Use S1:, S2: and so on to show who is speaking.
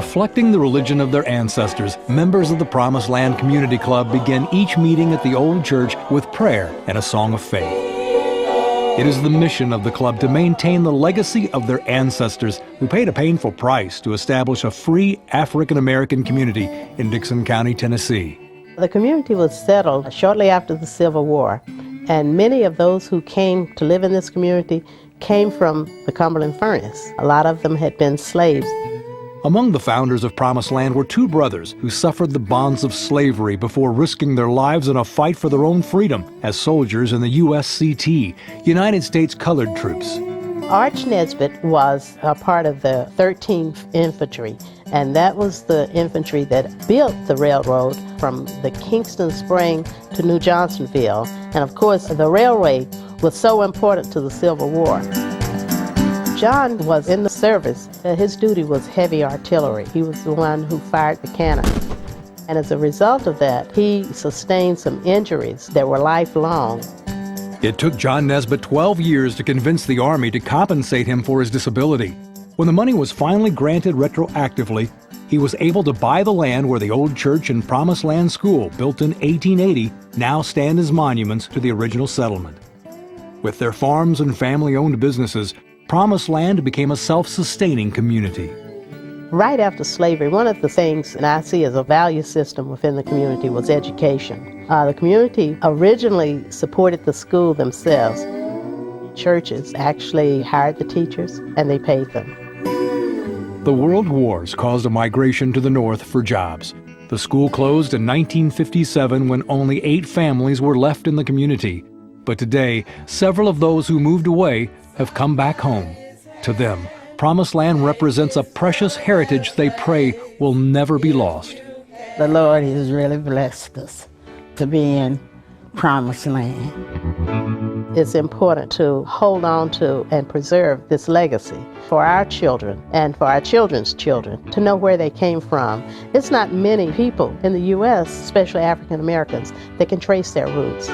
S1: Reflecting the religion of their ancestors, members of the Promised Land Community Club begin each meeting at the old church with prayer and a song of faith. It is the mission of the club to maintain the legacy of their ancestors who paid a painful price to establish a free African-American community in Dickson County, Tennessee.
S2: The community was settled shortly after the Civil War, and many of those who came to live in this community came from the Cumberland Furnace. A lot of them had been slaves.
S1: Among the founders of Promised Land were two brothers who suffered the bonds of slavery before risking their lives in a fight for their own freedom as soldiers in the USCT, United States Colored Troops.
S2: Arch Nesbitt was a part of the 13th Infantry, and that was the infantry that built the railroad from the Kingston Spring to New Johnsonville. And of course, the railway was so important to the Civil War. John was in the service. His duty was heavy artillery. He was the one who fired the cannon. And as a result of that, he sustained some injuries that were lifelong.
S1: It took John Nesbitt 12 years to convince the Army to compensate him for his disability. When the money was finally granted retroactively, he was able to buy the land where the old church and Promised Land School, built in 1880, now stand as monuments to the original settlement. With their farms and family-owned businesses, Promised Land became a self-sustaining community.
S2: Right after slavery, one of the things that I see as a value system within the community was education. The community originally supported the school themselves. Churches actually hired the teachers and they paid them.
S1: The World Wars caused a migration to the north for jobs. The school closed in 1957 when only 8 families were left in the community. But today, several of those who moved away have come back home. To them, Promised Land represents a precious heritage they pray will never be lost.
S3: The Lord has really blessed us to be in Promised Land.
S2: It's important to hold on to and preserve this legacy for our children and for our children's children to know where they came from. It's not many people in the U.S., especially African Americans, that can trace their roots.